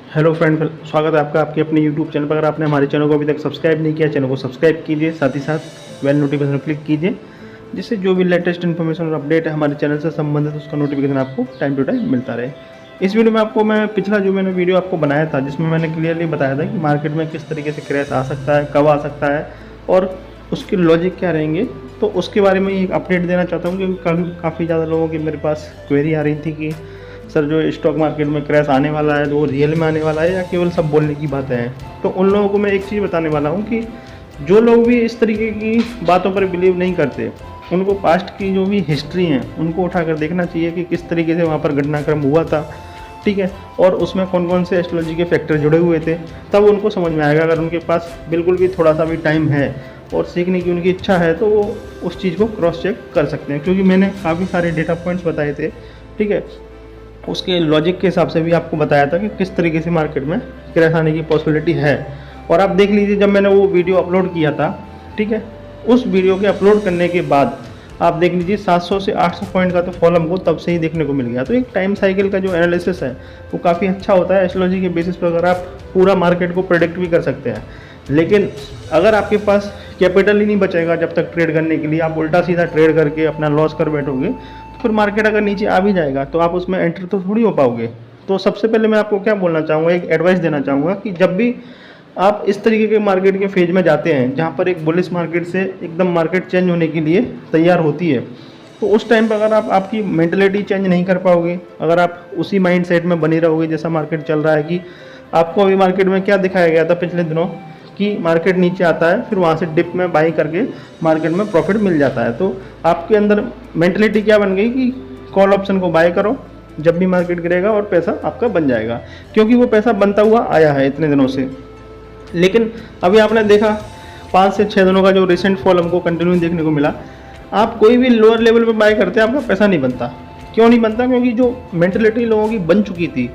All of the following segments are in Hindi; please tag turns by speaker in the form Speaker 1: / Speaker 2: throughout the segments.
Speaker 1: हेलो फ्रेंड, स्वागत है आपका आपके अपने यूट्यूब चैनल पर। अगर आपने हमारे चैनल को अभी तक सब्सक्राइब नहीं किया, चैनल को सब्सक्राइब कीजिए, साथ ही साथ बेल नोटिफिकेशन क्लिक कीजिए, जिससे जो भी लेटेस्ट इन्फॉर्मेशन और अपडेट है हमारे चैनल से संबंधित उसका नोटिफिकेशन आपको टाइम टू टाइम मिलता रहे। इस वीडियो में आपको मैं पिछला जो मैंने वीडियो आपको बनाया था, जिसमें मैंने क्लियरली बताया था कि मार्केट में किस तरीके से क्रैश आ सकता है, कब आ सकता है और उसके लॉजिक क्या रहेंगे, तो उसके बारे में एक अपडेट देना चाहता हूँ। क्योंकि काफ़ी ज़्यादा लोगों की मेरे पास क्वेरी आ रही थी कि सर जो स्टॉक मार्केट में क्रैश आने वाला है तो वो रियल में आने वाला है या केवल सब बोलने की बातें हैं। तो उन लोगों को मैं एक चीज़ बताने वाला हूँ कि जो लोग भी इस तरीके की बातों पर बिलीव नहीं करते, उनको पास्ट की जो भी हिस्ट्री है उनको उठाकर देखना चाहिए कि किस तरीके से वहाँ पर घटनाक्रम हुआ था, ठीक है, और उसमें कौन कौन से एस्ट्रोलॉजी के फैक्टर जुड़े हुए थे। तब उनको समझ में आएगा। अगर उनके पास बिल्कुल भी थोड़ा सा भी टाइम है और सीखने की उनकी इच्छा है तो वो उस चीज़ को क्रॉस चेक कर सकते हैं। क्योंकि मैंने काफ़ी सारे डेटा पॉइंट्स बताए थे, ठीक है, उसके लॉजिक के हिसाब से भी आपको बताया था कि किस तरीके से मार्केट में क्रैश आने की पॉसिबिलिटी है। और आप देख लीजिए, जब मैंने वो वीडियो अपलोड किया था, ठीक है, उस वीडियो के अपलोड करने के बाद आप देख लीजिए 700 से 800 पॉइंट का तो फॉल हमको तब से ही देखने को मिल गया। तो एक टाइम साइकिल का जो एनालिसिस है वो काफ़ी अच्छा होता है। एस्ट्रोलॉजी के बेसिस पर अगर आप पूरा मार्केट को प्रेडिक्ट भी कर सकते हैं, लेकिन अगर आपके पास कैपिटल ही नहीं बचेगा जब तक ट्रेड करने के लिए, आप उल्टा सीधा ट्रेड करके अपना लॉस कर बैठोगे, फिर मार्केट अगर नीचे आ भी जाएगा तो आप उसमें एंटर तो थोड़ी हो पाओगे। तो सबसे पहले मैं आपको क्या बोलना चाहूँगा, एक एडवाइस देना चाहूँगा कि जब भी आप इस तरीके के मार्केट के फेज में जाते हैं जहाँ पर एक बुलिश मार्केट से एकदम मार्केट चेंज होने के लिए तैयार होती है, तो उस टाइम पर अगर आप आपकी मेंटलिटी चेंज नहीं कर पाओगे, अगर आप उसी माइंड सेट में बने रहोगे जैसा मार्केट चल रहा है, कि आपको अभी मार्केट में क्या दिखाया गया था पिछले दिनों कि मार्केट नीचे आता है, फिर वहाँ से डिप में बाई करके मार्केट में प्रॉफिट मिल जाता है, तो आपके अंदर मेंटलिटी क्या बन गई कि कॉल ऑप्शन को बाय करो, जब भी मार्केट गिरेगा और पैसा आपका बन जाएगा। क्योंकि वो पैसा बनता हुआ आया है इतने दिनों से। लेकिन अभी आपने देखा 5 से 6 दिनों का जो रिसेंट फॉल हमको कंटिन्यू देखने को मिला, आप कोई भी लोअर लेवल पे बाय करते हैं आपका पैसा नहीं बनता। क्यों नहीं बनता? क्योंकि जो मेंटलिटी लोगों की बन चुकी थी,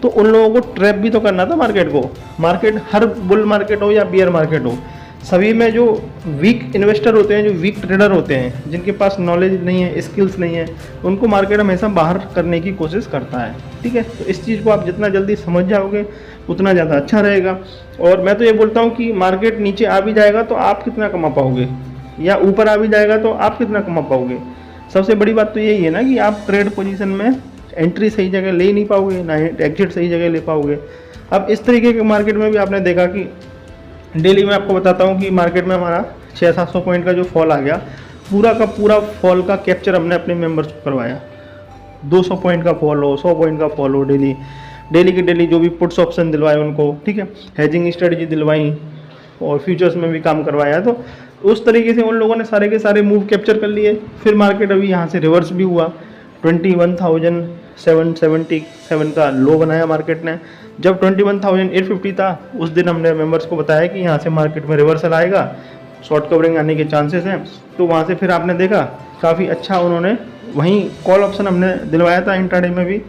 Speaker 1: तो उन लोगों को ट्रैप भी तो करना था मार्केट को। मार्केट हर बुल मार्केट हो या बियर मार्केट हो, सभी में जो वीक इन्वेस्टर होते हैं, जो वीक ट्रेडर होते हैं, जिनके पास नॉलेज नहीं है, स्किल्स नहीं है, उनको मार्केट हमेशा बाहर करने की कोशिश करता है, ठीक है। तो इस चीज़ को आप जितना जल्दी समझ जाओगे उतना ज़्यादा अच्छा रहेगा। और मैं तो ये बोलता हूँ कि मार्केट नीचे आ भी जाएगा तो आप कितना कमा पाओगे, या ऊपर आ भी जाएगा तो आप कितना कमा पाओगे। सबसे बड़ी बात तो यही है ना कि आप ट्रेड पोजीशन में एंट्री सही जगह ले ही नहीं पाओगे, ना एग्जिट सही जगह ले पाओगे। अब इस तरीके के मार्केट में भी आपने देखा कि डेली मैं आपको बताता हूँ कि मार्केट में हमारा 600-700 पॉइंट का जो फॉल आ गया, पूरा का पूरा फॉल का कैप्चर हमने अपने मेंबर्स को करवाया। 200 पॉइंट का फॉल हो, 100 पॉइंट का फॉल हो, डेली के डेली जो भी पुट्स ऑप्शन दिलवाए उनको, ठीक है, हेजिंग स्ट्रेटजी दिलवाई और फ्यूचर्स में भी काम करवाया। तो उस तरीके से उन लोगों ने सारे के सारे मूव कैप्चर कर लिए। फिर मार्केट अभी यहाँ से रिवर्स भी हुआ, 21,777 का लो बनाया मार्केट ने। जब 21,850 था उस दिन हमने मेंबर्स को बताया कि यहाँ से मार्केट में रिवर्सल आएगा, शॉर्ट कवरिंग आने के चांसेस हैं। तो वहाँ से फिर आपने देखा काफ़ी अच्छा उन्होंने वहीं कॉल ऑप्शन हमने दिलवाया था इंट्राडे में भी,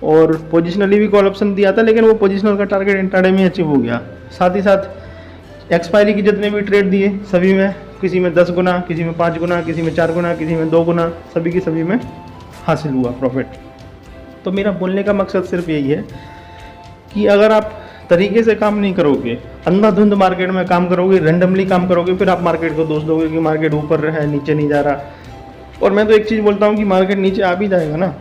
Speaker 1: और पोजिशनली भी कॉल ऑप्शन दिया था, लेकिन वो पोजिशनल का टारगेट इंट्राडे में अचीव हो गया। साथ ही साथ एक्सपायरी के जितने भी ट्रेड दिए सभी में, किसी में 10 गुना, किसी में 5 गुना, किसी में 4 गुना, किसी में 2 गुना, सभी की सभी में हासिल हुआ प्रॉफिट। तो मेरा बोलने का मकसद सिर्फ यही है कि अगर आप तरीके से काम नहीं करोगे, अंधाधुंध मार्केट में काम करोगे, रैंडमली काम करोगे, फिर आप मार्केट को दोष दोगे कि मार्केट ऊपर है नीचे नहीं जा रहा। और मैं तो एक चीज़ बोलता हूँ कि मार्केट नीचे आ भी जाएगा ना,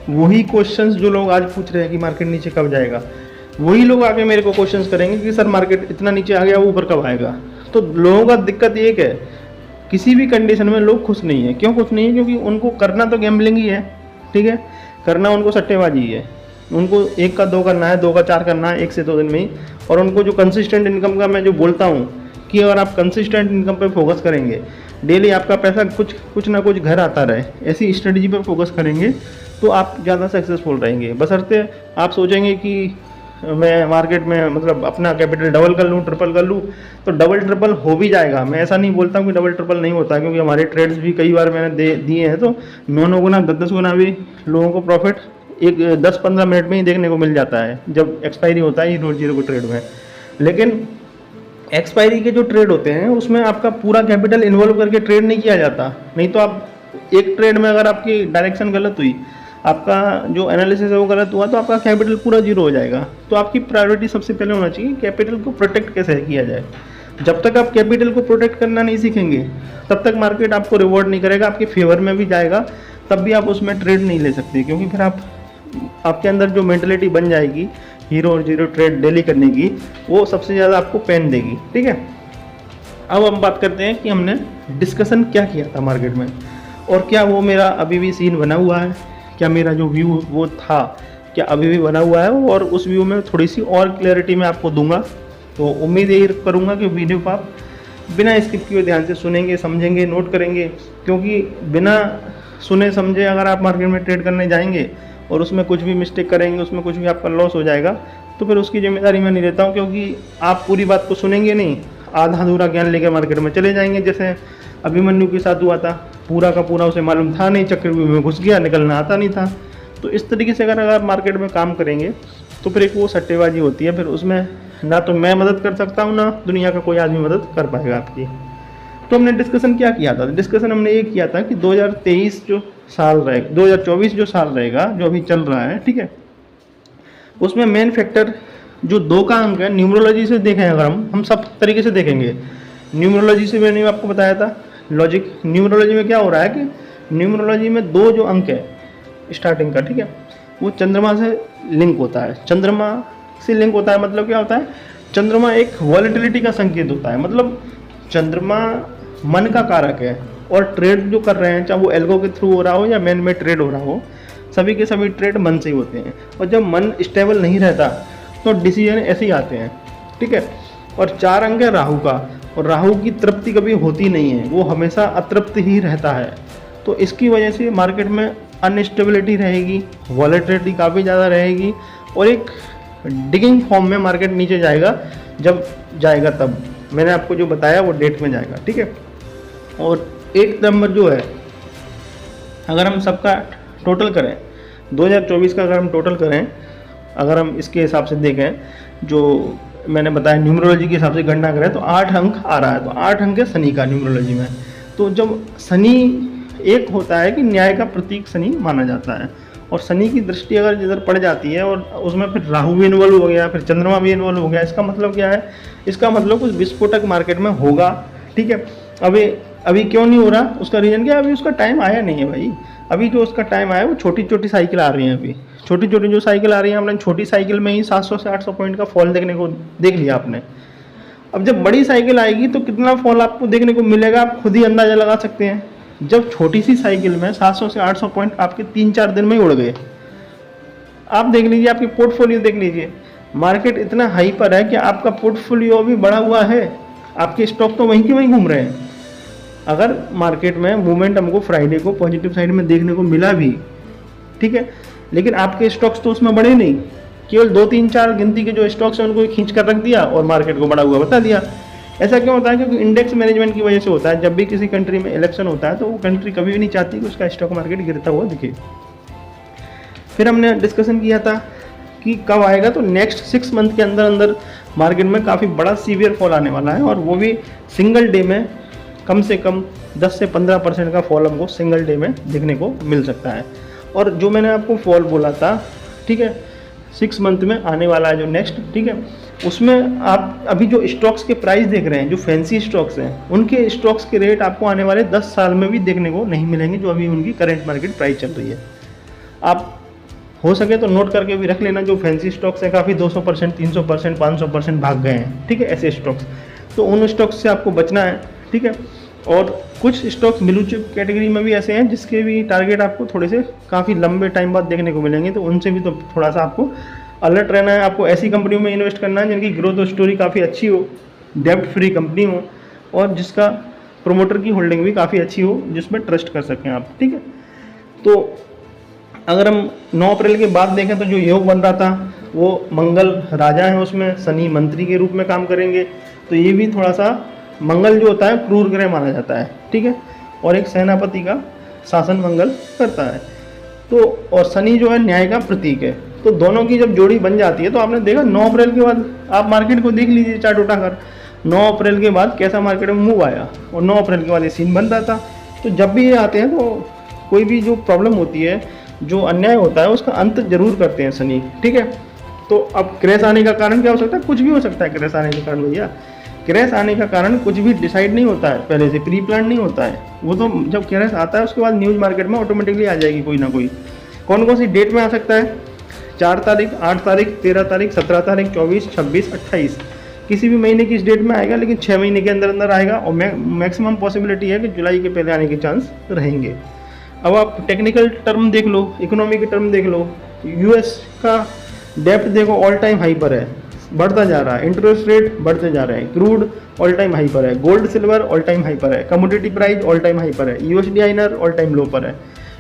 Speaker 1: वही क्वेश्चंस जो लोग आज पूछ रहे हैं कि मार्केट नीचे कब जाएगा, वही लोग आके मेरे को क्वेश्चंस करेंगे कि सर मार्केट इतना नीचे आ गया, वो ऊपर कब आएगा। तो लोगों का दिक्कत एक है, किसी भी कंडीशन में लोग खुश नहीं है। क्यों खुश नहीं है? क्योंकि उनको करना तो गैम्बलिंग ही है, ठीक है, करना उनको सट्टेबाजी ही है। उनको 1 का 2 करना है, 2 का 4 करना है 1 से 2 दिन में ही। और उनको जो कंसिस्टेंट इनकम का मैं जो बोलता हूँ कि अगर आप कंसिस्टेंट इनकम पे फोकस करेंगे, डेली आपका पैसा कुछ ना कुछ घर आता रहे, ऐसी स्ट्रेटजी पर फोकस करेंगे तो आप ज़्यादा सक्सेसफुल रहेंगे। बशर्ते आप सोचेंगे कि मैं मार्केट में मतलब अपना कैपिटल डबल कर लूँ, ट्रिपल कर लूँ, तो डबल ट्रिपल हो भी जाएगा। मैं ऐसा नहीं बोलता हूँ कि डबल ट्रिपल नहीं होता, क्योंकि हमारे ट्रेड्स भी कई बार मैंने दिए हैं, तो 9 गुना 10 गुना भी लोगों को प्रॉफिट एक 10-15 मिनट में ही देखने को मिल जाता है जब एक्सपायरी होता है 0 को ट्रेड में। लेकिन एक्सपायरी के जो ट्रेड होते हैं उसमें आपका पूरा कैपिटल इन्वॉल्व करके ट्रेड नहीं किया जाता। नहीं तो आप एक ट्रेड में अगर आपकी डायरेक्शन गलत हुई, आपका जो एनालिसिस है वो गलत हुआ तो आपका कैपिटल पूरा जीरो हो जाएगा। तो आपकी प्रायोरिटी सबसे पहले होना चाहिए कैपिटल को प्रोटेक्ट कैसे किया जाए। जब तक आप कैपिटल को प्रोटेक्ट करना नहीं सीखेंगे तब तक मार्केट आपको रिवॉर्ड नहीं करेगा, आपके फेवर में भी जाएगा, तब भी आप उसमें ट्रेड नहीं ले सकते, क्योंकि फिर आपके अंदर जो मेंटलिटी बन जाएगी हीरो और जीरो ट्रेड डेली करने की, वो सबसे ज़्यादा आपको पेन देगी। ठीक है, अब हम बात करते हैं कि हमने डिस्कशन क्या किया था मार्केट में और क्या वो मेरा अभी भी सीन बना हुआ है, क्या मेरा जो व्यू वो था क्या अभी भी बना हुआ है, और उस व्यू में थोड़ी सी और क्लैरिटी मैं आपको दूंगा। तो उम्मीद यही करूंगा कि वीडियो को आप बिना स्किप किए ध्यान से सुनेंगे, समझेंगे, नोट करेंगे, क्योंकि बिना सुने समझे अगर आप मार्केट में ट्रेड करने जाएंगे और उसमें कुछ भी मिस्टेक करेंगे, उसमें कुछ भी आपका लॉस हो जाएगा, तो फिर उसकी जिम्मेदारी मैं नहीं लेता हूँ, क्योंकि आप पूरी बात को सुनेंगे नहीं, आधा अधूरा ज्ञान लेकर मार्केट में चले जाएंगे। जैसे अभिमन्यु के साथ हुआ था, पूरा का पूरा उसे मालूम था नहीं, चक्रव्यूह में घुस गया, निकलना आता नहीं था। तो इस तरीके से अगर आप मार्केट में काम करेंगे तो फिर एक वो सट्टेबाजी होती है, फिर उसमें ना तो मैं मदद कर सकता हूँ ना दुनिया का कोई आदमी मदद कर पाएगा आपकी। तो हमने डिस्कशन क्या किया था? डिस्कशन हमने ये किया था कि 2023 जो साल रहेगा, 2024 जो साल रहेगा जो अभी चल रहा है, ठीक है, उसमें मेन फैक्टर जो 2 का अंक है, न्यूमरोलॉजी से देखें अगर हम सब तरीके से देखेंगे। न्यूमरोलॉजी से मैंने आपको बताया था लॉजिक, न्यूमरोलॉजी में क्या हो रहा है कि न्यूमरोलॉजी में 2 जो अंक है स्टार्टिंग का, ठीक है, वो चंद्रमा से लिंक होता है। चंद्रमा से लिंक होता है मतलब क्या होता है? चंद्रमा एक वॉलेटिलिटी का संकेत होता है, मतलब चंद्रमा मन का कारक है, और ट्रेड जो कर रहे हैं चाहे वो एल्गो के थ्रू हो रहा हो या मैन में ट्रेड हो रहा हो, सभी के सभी ट्रेड मन से ही होते हैं। और जब मन स्टेबल नहीं रहता तो डिसीजन ऐसे ही आते हैं, ठीक है। और 4 अंक है राहु का, और राहु की तृप्ति कभी होती नहीं है, वो हमेशा अतृप्त ही रहता है। तो इसकी वजह से मार्केट में अनस्टेबिलिटी रहेगी, वॉलेटिलिटी काफ़ी ज़्यादा रहेगी, और एक डिगिंग फॉर्म में मार्केट नीचे जाएगा। जब जाएगा तब मैंने आपको जो बताया वो डेट में जाएगा, ठीक है। और 1 नंबर जो है, अगर हम सबका टोटल करें 2024 का, अगर हम टोटल करें, अगर हम इसके हिसाब से देखें जो मैंने बताया न्यूमरोलॉजी के हिसाब से गणना करें तो 8 अंक आ रहा है। तो 8 अंक है शनि का न्यूमरोलॉजी में। तो जब शनि एक होता है कि न्याय का प्रतीक शनि माना जाता है, और शनि की दृष्टि अगर इधर पड़ जाती है और उसमें फिर राहु भी इन्वॉल्व हो गया, फिर चंद्रमा भी इन्वॉल्व हो गया, इसका मतलब क्या है? इसका मतलब कुछ विस्फोटक मार्केट में होगा, ठीक है। अभी क्यों नहीं हो रहा? उसका रीज़न क्या है? अभी उसका टाइम आया नहीं है भाई। अभी जो उसका टाइम आया वो छोटी छोटी साइकिल आ रही हैं। अभी छोटी छोटी जो साइकिल आ रही है, हमने छोटी साइकिल में ही 700 से 800 पॉइंट का फॉल देखने को देख लिया आपने। अब जब बड़ी साइकिल आएगी तो कितना फॉल आपको देखने को मिलेगा, आप खुद ही अंदाजा लगा सकते हैं। जब छोटी सी साइकिल में 700 से 800 पॉइंट आपके 3-4 दिन में ही उड़ गए, आप देख लीजिए, आपकी पोर्टफोलियो देख लीजिए, मार्केट इतना हाई पर है कि आपका पोर्टफोलियो अभी बढ़ा हुआ है, आपके स्टॉक तो वहीं के वहीं घूम रहे हैं। अगर मार्केट में मूवमेंट हमको फ्राइडे को पॉजिटिव साइड में देखने को मिला भी, ठीक है, लेकिन आपके स्टॉक्स तो उसमें बढ़े नहीं, केवल 2-3-4 गिनती के जो स्टॉक्स हैं उनको खींच कर रख दिया और मार्केट को बढ़ा हुआ बता दिया। ऐसा क्यों होता है? क्योंकि इंडेक्स मैनेजमेंट की वजह से होता है। जब भी किसी कंट्री में इलेक्शन होता है तो वो कंट्री कभी भी नहीं चाहती कि उसका स्टॉक मार्केट गिरता हुआ दिखे। फिर हमने डिस्कशन किया था कि कब आएगा, तो नेक्स्ट 6 मंथ के अंदर अंदर मार्केट में काफ़ी बड़ा सीवियर फॉल आने वाला है, और वो भी सिंगल डे में कम से कम 10 से 15% का फॉल हमको सिंगल डे में देखने को मिल सकता है। और जो मैंने आपको फॉल बोला था, ठीक है, 6 मंथ में आने वाला है जो नेक्स्ट, ठीक है, उसमें आप अभी जो स्टॉक्स के प्राइस देख रहे हैं, जो फैंसी स्टॉक्स हैं, उनके स्टॉक्स के रेट आपको आने वाले 10 साल में भी देखने को नहीं मिलेंगे जो अभी उनकी करंट मार्केट प्राइस चल रही है। आप हो सके तो नोट करके भी रख लेना, जो फैंसी स्टॉक्स हैं काफ़ी 200%, 300%, 500% भाग गए हैं, ठीक है, ऐसे स्टॉक्स, तो उन स्टॉक्स से आपको बचना है, ठीक है। और कुछ स्टॉक्स ब्लू चिप कैटेगरी में भी ऐसे हैं जिसके भी टारगेट आपको थोड़े से काफ़ी लंबे टाइम बाद देखने को मिलेंगे, तो उनसे भी तो थोड़ा सा आपको अलर्ट रहना है। आपको ऐसी कंपनियों में इन्वेस्ट करना है जिनकी ग्रोथ स्टोरी काफ़ी अच्छी हो, डेब्ट फ्री कंपनी हो, और जिसका प्रोमोटर की होल्डिंग भी काफ़ी अच्छी हो, जिसमें ट्रस्ट कर सकें आप, ठीक है। तो अगर हम 9 अप्रैल के बाद देखें तो जो योग बन रहा था वो मंगल राजा है, उसमें शनि मंत्री के रूप में काम करेंगे, तो ये भी थोड़ा सा, मंगल जो होता है क्रूर ग्रह माना जाता है, ठीक है, और एक सेनापति का शासन मंगल करता है। तो और शनि जो है न्याय का प्रतीक है, तो दोनों की जब जोड़ी बन जाती है तो आपने देखा 9 अप्रैल के बाद आप मार्केट को देख लीजिए चार्ट उठाकर, 9 अप्रैल के बाद कैसा मार्केट में मूव आया, और 9 अप्रैल के बाद ये सीन बन रहा था। तो जब भी ये आते हैं तो कोई भी जो प्रॉब्लम होती है जो अन्याय होता है उसका अंत जरूर करते हैं शनि, ठीक है। तो अब क्रैश आने का कारण क्या हो सकता है? कुछ भी हो सकता है क्रैश आने के कारण भैया। क्रैश आने का कारण कुछ भी डिसाइड नहीं होता है, पहले से प्री प्लान नहीं होता है। वो तो जब क्रैश आता है उसके बाद न्यूज़ मार्केट में ऑटोमेटिकली आ जाएगी कोई ना कोई। कौन कौन सी डेट में आ सकता है? 4 तारीख, 8 तारीख, 13 तारीख, 17 तारीख, 24, 26, 28, किसी भी महीने की इस डेट में आएगा, लेकिन 6 महीने के अंदर अंदर आएगा और मैक्सिमम पॉसिबिलिटी है कि जुलाई के पहले आने के चांस रहेंगे। अब आप टेक्निकल टर्म देख लो, इकोनॉमी के टर्म देख लो, यूएस का डेप्ट देखो ऑल टाइम हाई पर है, बढ़ता जा रहा है, इंटरेस्ट रेट बढ़ते जा रहे हैं, क्रूड ऑल टाइम हाई पर है, gold silver all time high पर है, commodity price all time high पर है, यूएसडी आईएनआर ऑल टाइम लो पर है,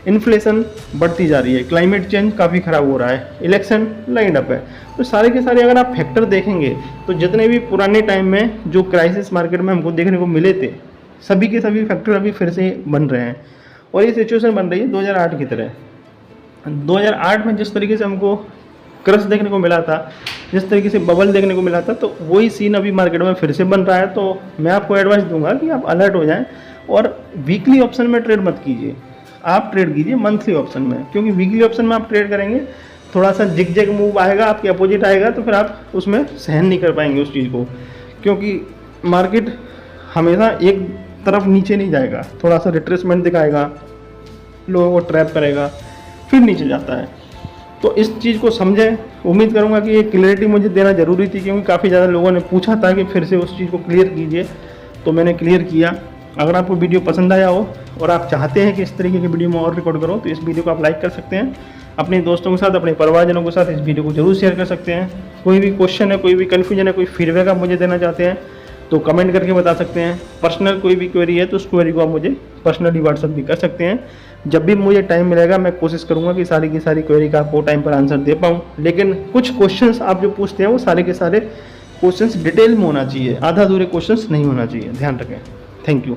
Speaker 1: इन्फ्लेशन बढ़ती जा रही है, क्लाइमेट चेंज काफ़ी खराब हो रहा है, इलेक्शन लाइन अप है। तो सारे के सारे अगर आप फैक्टर देखेंगे तो जितने भी पुराने टाइम में जो क्राइसिस मार्केट में हमको देखने को मिले थे, सभी के सभी फैक्टर अभी फिर से बन रहे हैं और ये सिचुएशन बन रही है 2008 की तरह। 2008 में जिस तरीके से हमको क्रश देखने को मिला था, जिस तरीके से बबल देखने को मिला था, तो वही सीन अभी मार्केट में फिर से बन रहा है। तो मैं आपको एडवाइस दूंगा कि आप अलर्ट हो जाएं और वीकली ऑप्शन में ट्रेड मत कीजिए, आप ट्रेड कीजिए मंथली ऑप्शन में, क्योंकि वीकली ऑप्शन में आप ट्रेड करेंगे थोड़ा सा जिग मूव आएगा, आपके अपोजिट आएगा, तो फिर आप उसमें सहन नहीं कर पाएंगे उस चीज़ को, क्योंकि मार्केट हमेशा एक तरफ नीचे नहीं जाएगा, थोड़ा सा रिट्रेसमेंट दिखाएगा, लोगों को ट्रैप करेगा, फिर नीचे जाता है। तो इस चीज़ को समझें। उम्मीद करूंगा कि ये क्लियरिटी मुझे देना ज़रूरी थी, क्योंकि काफ़ी ज़्यादा लोगों ने पूछा था कि फिर से उस चीज़ को क्लियर कीजिए, तो मैंने क्लियर किया। अगर आपको वीडियो पसंद आया हो और आप चाहते हैं कि इस तरीके की वीडियो में और रिकॉर्ड करो, तो इस वीडियो को आप लाइक कर सकते हैं, अपने दोस्तों के साथ, अपने परिवारजनों के साथ इस वीडियो को जरूर शेयर कर सकते हैं। कोई भी क्वेश्चन है, कोई भी कन्फ्यूजन है, कोई फीडबैक आप मुझे देना चाहते हैं तो कमेंट करके बता सकते हैं। पर्सनल कोई भी क्वेरी है तो उस क्वेरी को आप मुझे पर्सनली व्हाट्सअप भी कर सकते हैं। जब भी मुझे टाइम मिलेगा मैं कोशिश करूंगा कि सारी की सारी क्वेरी का आपको टाइम पर आंसर दे पाऊँ, लेकिन कुछ क्वेश्चंस आप जो पूछते हैं वो सारे के सारे क्वेश्चंस डिटेल में होना चाहिए, आधा अधूरे क्वेश्चंस नहीं होना चाहिए, ध्यान रखें। Thank you.